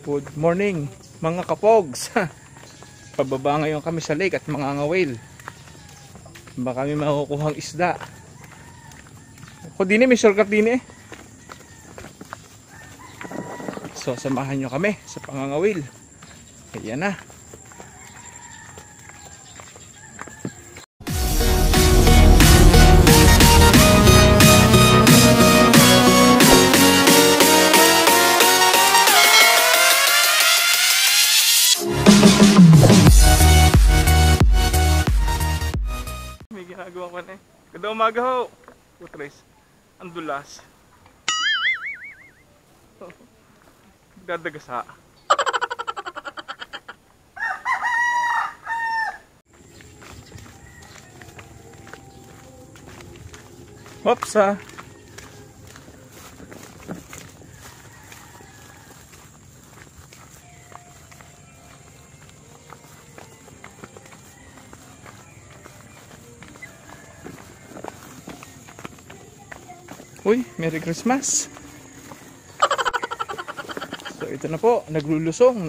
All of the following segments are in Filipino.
Good morning mga kapogs. Pababa ngayon kami sa lake at mga ngawil. Baka kami makukuhang isda. Ako din may shortcut din So samahan nyo kami sa pangangawil. Ayan na. Ginagawa ko na Kada umaga ho. Putres. Ang dulas. Dadagasa. Oops Uy, Merry Christmas. So ito na po, naglulusong.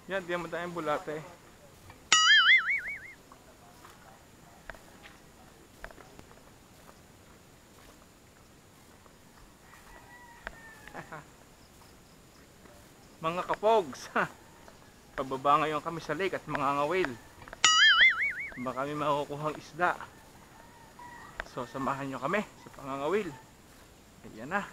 Yan, diyan mo tayong bulate. Mga kapogs, pababa ngayon kami sa lake at mga ngawil. Baka kami makukuhang isda. So samahan nyo kami sa pangangawil. Ayan na.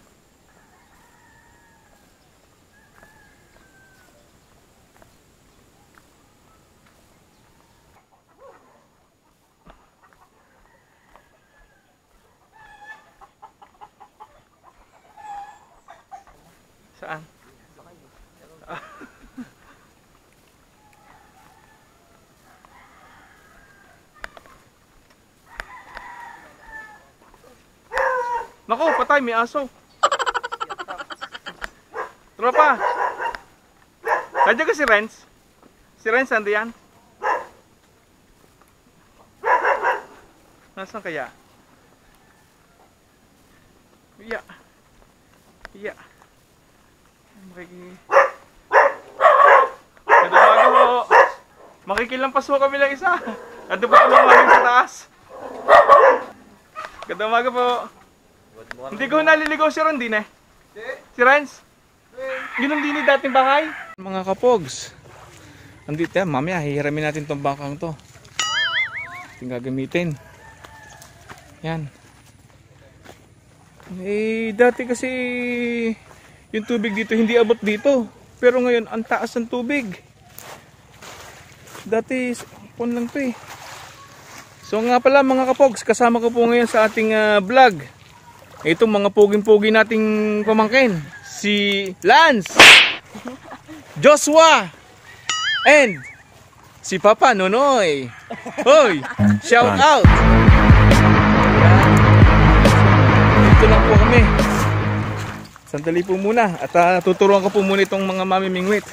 Saan? Nako, patay, may aso. Tropa. Nandiyan ka si Renz? Si Renz, nandiyan? Nasaan kaya? Iya. Kada umaga po. Makikilampas po kami lang isa. Ando po tulungan sa taas. Kada umaga po. Hindi ko naliligaw si Ron din Si Renz? Yun ang dini dating bahay. Mga kapogs. Andito yan, mamaya hihiramin natin tong bangkang to. Ating gagamitin. Yan. Dati kasi yung tubig dito hindi abot dito. Pero ngayon ang taas ng tubig. Dati pon lang to So nga pala mga kapogs, kasama ko po ngayon sa ating vlog. Itong mga puging-pugi nating pamangkin. Si Lance, Joshua, and si Papa Nonoy. Hoy, shout out. Dito lang po kami. Sandali po muna at tuturuan ko po muna itong mga mamimingwit.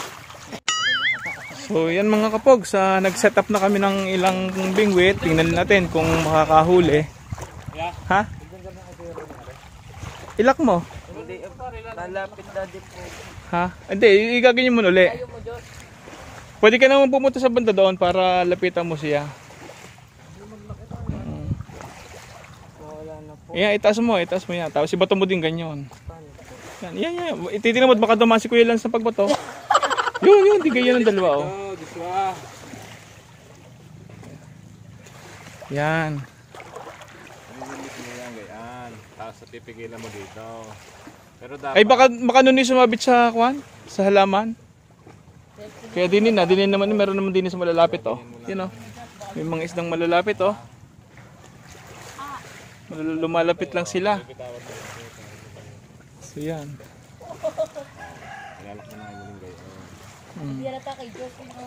So yan mga kapogs, nag-set up na kami ng ilang bingwit. Tingnan natin kung makakahuli. Ha? Ilak mo? Hindi, lalapit daddy po. Ha? Hindi, igaganyan mo uli. Pwede ka naman pumunta sa banda doon para lapitan mo siya. Yan, itaas mo yan. Tapos ibato mo din ganyan. Yan. Ititignan mo baka dumaan si Kuya lang sa pagbato. Yun, di ganyan ang dalawa Yan. Tapos pipigilan mo dito. Pero dapat... Ay baka nun sumabit sa kwan? Sa halaman? Kaya dinin naman, meron naman din sa malalapit May mga isdang malalapit Lumalapit lang sila. So yan.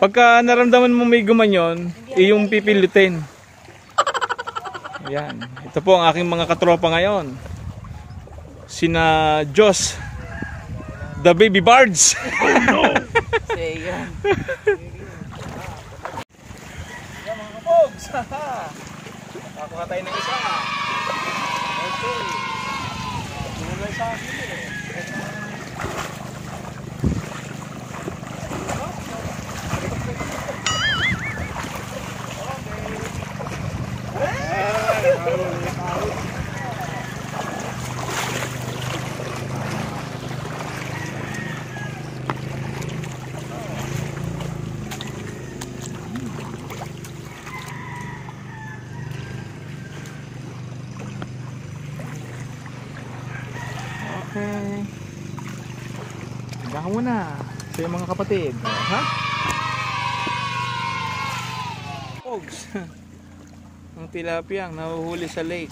Pagka naramdaman mo may gumanyon, yung pipilitin. Ayan. Ito po ang aking mga katropa ngayon. Sina Joss, the baby bards. Say yan. Yan mga kapogs. Nakuha tayo ng isa. Okay. Tumulay sa akin eh. Okay. Hanggang ka muna sa iyong mga kapatid. Ha? Pogs. Ang tilapia ang nahuhuli sa lake.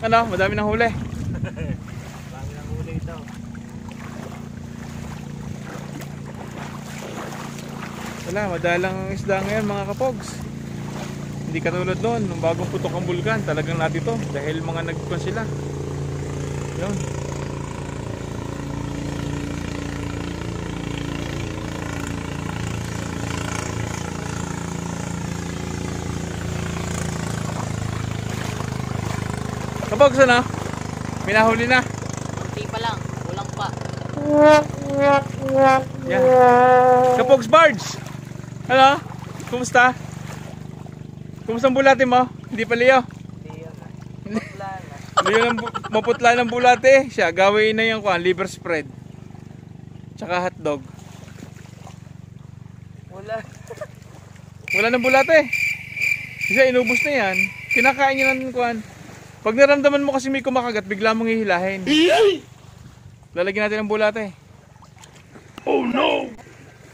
Ano? Madami nang huli. Marami ng huli daw. Wala, madalang isda ngayon mga kapogs. Hindi katulad noon, nung bagong putok ang bulkan, talagang natito dahil mga nagkuhan sila. Yun. Kapogs ano? May nahuli na. Kunti pa lang. Kulang pa. Yan. Kapogs Bards! Ano? Kumusta? Kumusta ang bulate mo? Hindi pa liyo? Hindi yun ah. Wala na. Liyo ng maputla ng bulate. Siya, gawin na yung liver spread. Tsaka hotdog. Wala. Wala ng bulate. Kasi inubos na yan. Kinakain niya ng kuhan. Pag naramdaman mo kasi may kumakagat, bigla mong hihilahin. Lalagyan natin ng bulate. Oh no!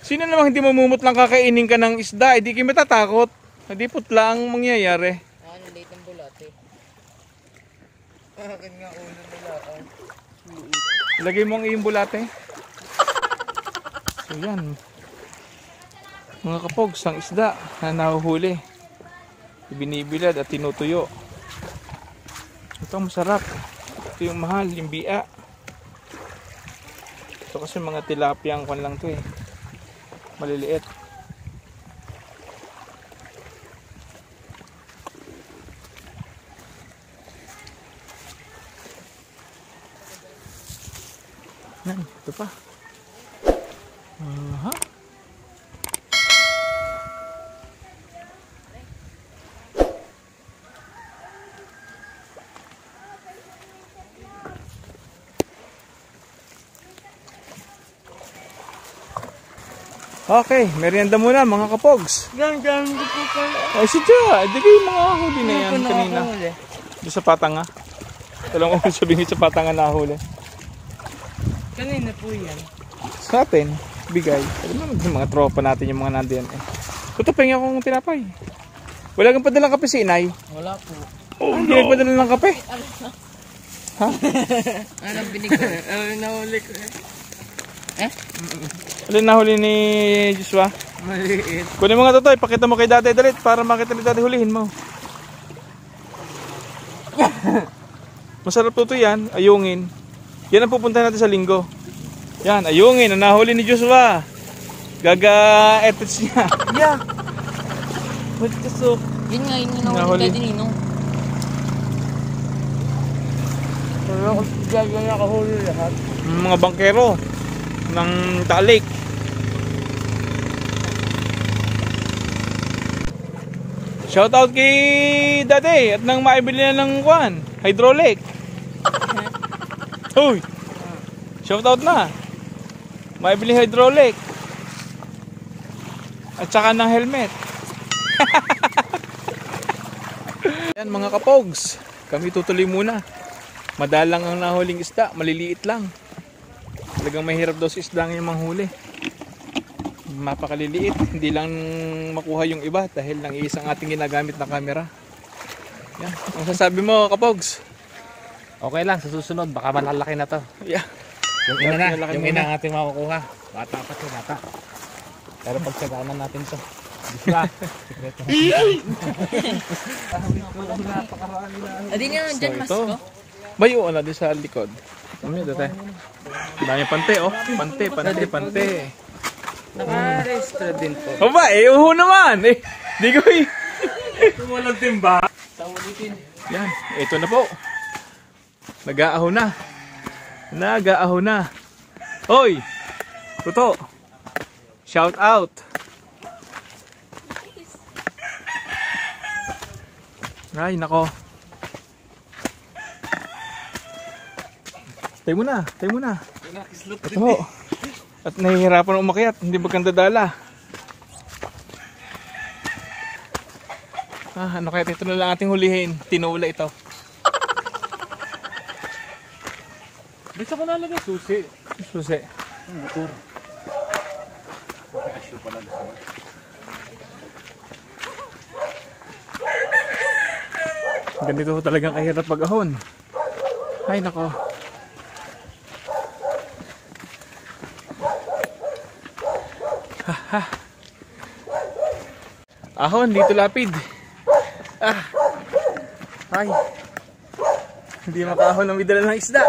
Sino namang hindi mamumut lang kakainin ka ng isda? Hindi kayo matatakot. Hindi putla ang mangyayari. Ano, late ng bulate. Akin nga ulo nila. Lagay mo ang iyong bulate. So yan. Mga kapogs, ang isda na nahuhuli. Binibilad at tinutuyo. Ito ang masarap. Ito yung mahal, yung bia. Ito kasi mga tilapia ang kwan lang to eh. Maliliit. Yan, ito pa. Aha. Okay, merienda muna mga kapogs. Ganda ko po pala. Ay, sidya. Di kayo mga huli na yan kanina. Doon sa patanga. Talang ko sabihin sa patanga na huli. Kanina po yan. Sa atin, bigay. Alam mo mga tropa natin yung mga nandiyan eh. Ito, pengi akong tinapay. Wala kang padalang kape si inay. Wala po. Oh, hindi no. Padala ng kape. Ha? Anong binigay? Anong nahuli ko eh? Alin nahuli ni Joshua? Maliit. Kunin mo nga ito, ipakita mo kay dati dalit para makita ni dati, hulihin mo. Masarap to yan, ayungin. Yan ang pupuntahan natin sa linggo. Yan, ayungin, ang nahuli ni Joshua. Gaga-etits niya. Yeah. Ba't kasok? Yun nga, yun yung Nahuli. nahuli ka din inong. Pero ako sigla nakahuli lahat. Mga bangkero ng Taal Lake. Shoutout kay Dade at nang maibili na ng kwan, hydraulic. Uy! Shoutout na. Maibili hydraulic. At saka ng helmet. Yan mga kapogs, kami tutuloy muna. Madalang ang nahuling isda, maliliit lang. Talagang mahirap daw sa isda ng manghuli. Mapakaliliit, hindi lang makuha yung iba dahil lang isang ating ginagamit na camera. Yan, ang sasabi mo kapogs? Okay lang, sa susunod, baka malalaki na to. Yeah. Yung ina na, Malaki yung muna. ina ang ating makukuha. Bata pa to, bata. Pero pagsaganan natin to. Disla. Sekreto. Adi niya dyan, mas ko. Bayo na din sa likod. Ano yun, dati? Dami pante, oh. Pante. Naka-register din po. Aba, uho naman. Di ko Walang timba. Sa ulitin. Yan, ito na po. Nag-aahon na. Hoy! Tuto! Shout out! Ay, nako. Tayo muna. Ito. At nahihirapan umakyat, hindi magkandadala. Ano kaya ito na lang ating hulihin? Tinula ito. Bisa ko nalagay susi. Susi. Motor. Asyo pala. Ganito talagang kahirap pag-ahon. Ay, nako. Ahon, dito lapid. Ay. Hindi makaahon ang midala ng isda.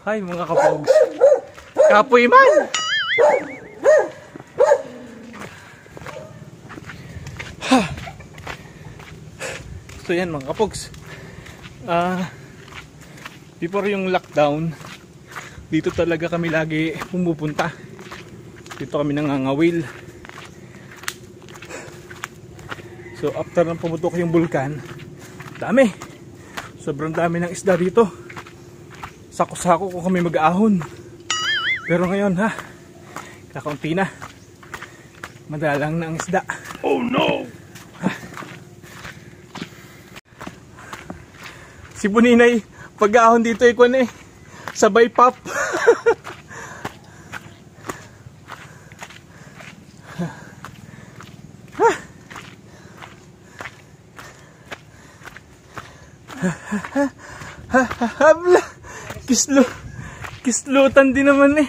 Ay, mga kapogs. Kapoy man. So yan mga kapogs. Before yung lockdown, dito talaga kami lagi pumupunta. Dito kami nangangawil. So after nang pumutok yung bulkan, dami. Sobrang dami ng isda dito. Sako-sako kung kami mag-ahon. Pero ngayon kakaunti na. Madalang na ang isda. Oh no! Si Buninay, pag-ahon dito sabay pop. Habla. Kislutan din naman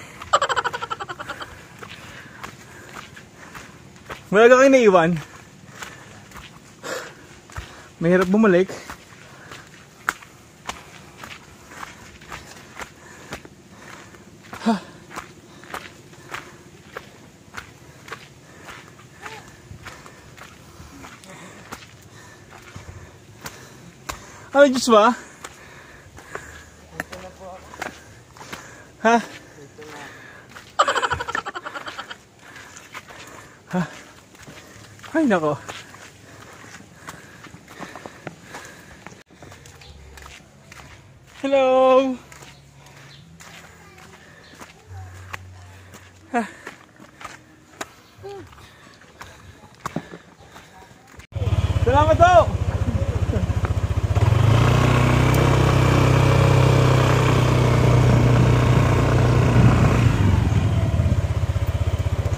Wala ka kayo naiwan. Mahirap bumalik. Ano Diyos ba? Ay nako. Hello. Salamat po.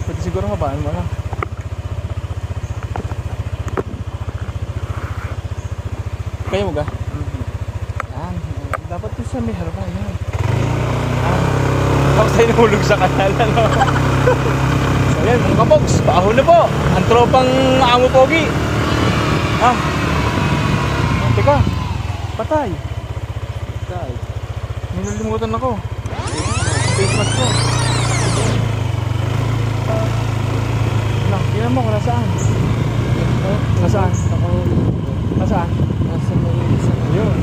Pwede siguro habaan mo na. Kaya mo ga? Yan. Dapat ito sa may harapan. Yan. Tapos tayo nahulog sa kanal. So yan mga kapogs. Paahon na po. Ang tropang Amo Pogi. Teka. Patay. May nalimutan ako. Face mask ko. Tingnan mo kung nasaan. Nasaan? Nasaan? Nasa may isa. Ayun.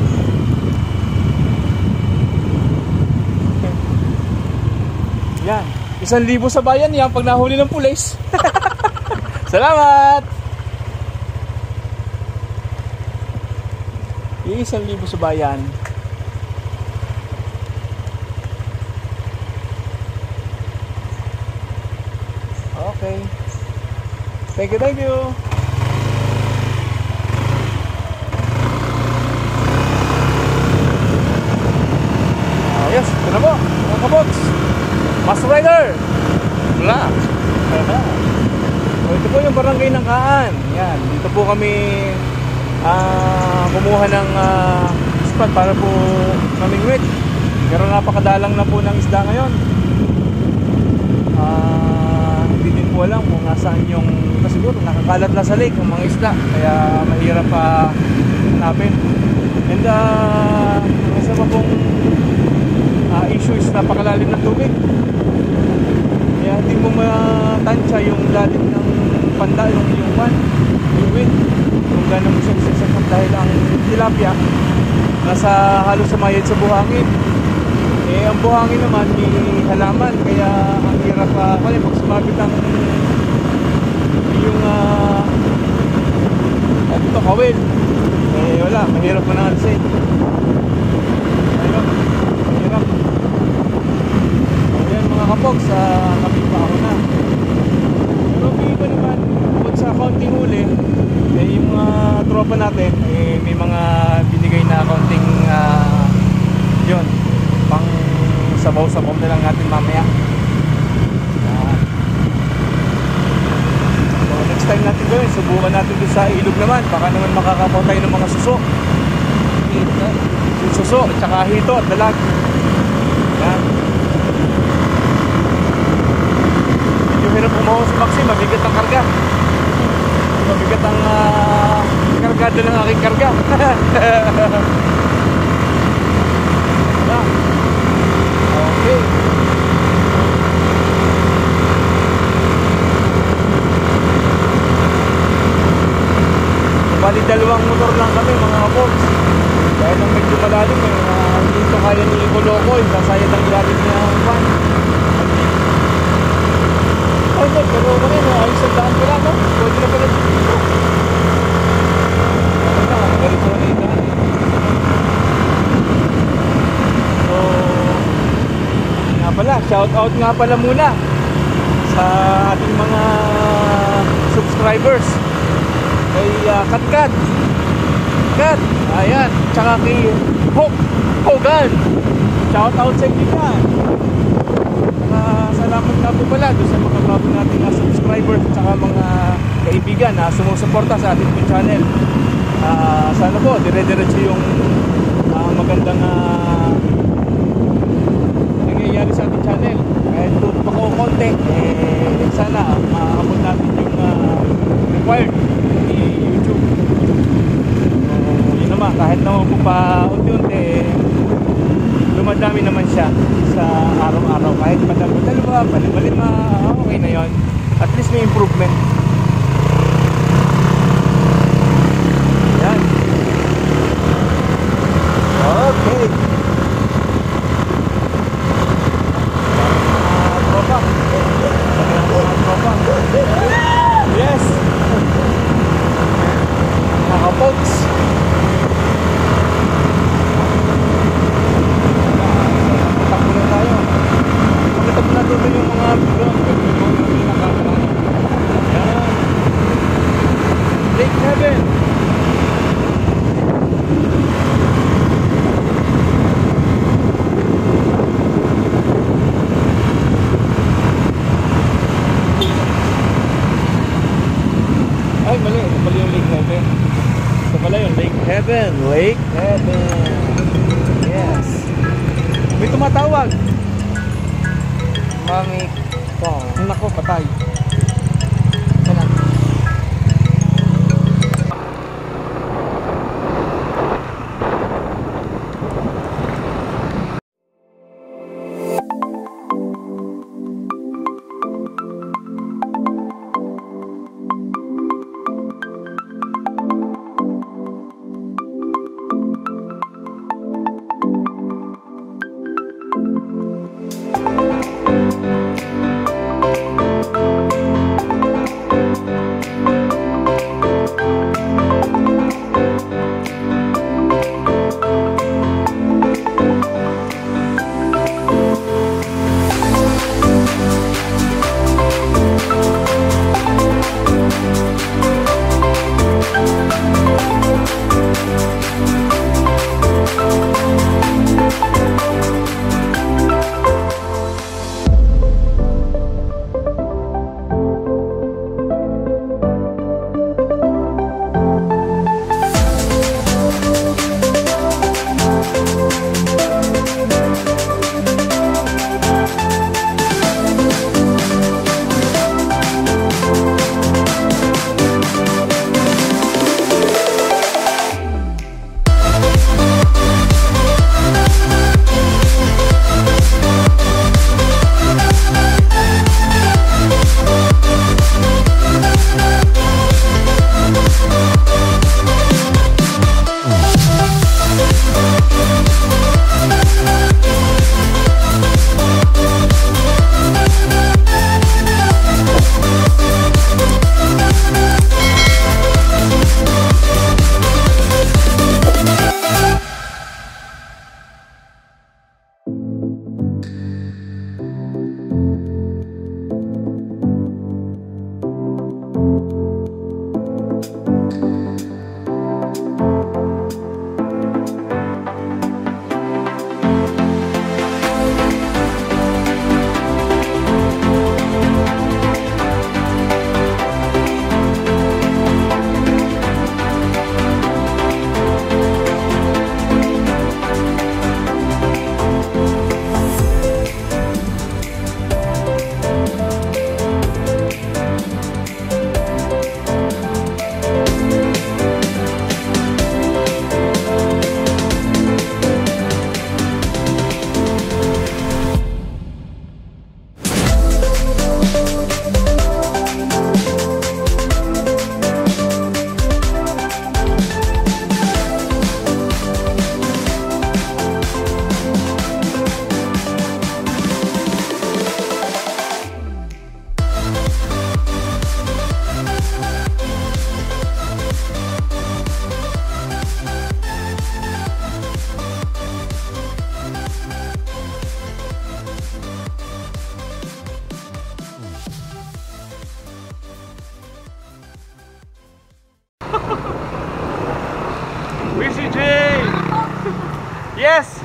Yan. 1,000 sa bayan yan pag nahuli ng pulis. Salamat! 1,000 sa bayan. Okay. Thank you. Yes, ito na po, mga kabots. Master Rider Black. Ito po yung barangay ng Kaan. Yan, dito po kami kumuha ng isda. spot para po mamingwit. Pero napakadalang na po ng isda ngayon. Hindi din po alam kung nasaan yung, siguro nakakalat na sa lake yung mga isda, kaya mahirap pa hanapin. And isa pa pong issue is napakalalim ng tubig, kaya hindi mo matansya yung lalim ng panda, yung wind kung gano'n mo siya isasakot, dahil ang tilapia nasa halos sumayad sa buhangin. Ang buhangin naman may halaman, kaya ang hirap pag sumabit ang yung ito kawil, wala, mahirap mo na alisin. Mahirap. Ayan mga kapogs, kapit pa ako na. Pero iba naman, bukod sa counting huli, yung mga tropa natin, may mga binigay na counting yun, pang sabaw-sabaw na lang natin mamaya. So next time natin gawin, subukan natin doon sa ilog naman, baka naman makakapaw tayo ng mga suso, suso at saka hito at dalag. Yan, medyo hirap umawa si Maxi, mabigat ang karga, mabigat ang kargado ng aking karga. Okay. Bali dalawang motor lang kami mga kapogs, dahil ang medyo malalim hindi ito kaya ni Kolokoy, sasayad ang ilalim niya ang van. Ay ito, pero ayos ang daan ko lang, no? Pwede na pala dito. Okay na, ganito na yung daan. So nga pala, shout out nga pala muna sa ating mga subscribers, kay Katkat, ayan, tsaka kay Hogan, shout out sa inyo yan. Salamat nga po pala doon sa mga bago nating subscribers at saka mga kaibigan na sumusuporta sa ating channel. Sana po dire-diretso yung magandang nangyayari sa ating channel. Kahit tutupak ako konti, sana maabot natin yung required ni YouTube. So yun naman, kahit naman po pa unti-unti, dumadami naman siya sa araw-araw. Kahit padalawa, palima, okay na yon. At least may improvement. Yan. Okay. Yes. Mga folks, takbo na tayo. Pagkatap na tuloy yung mga bigong yan. Lake Heaven. Ay, mali. Ito pala yung Lake Heaven. Ito pala yung Lake Heaven. Lake Heaven. Yes. May tumatawag. Mami ko. Nako, patay. Ito lang. Yes!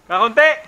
Kakunti!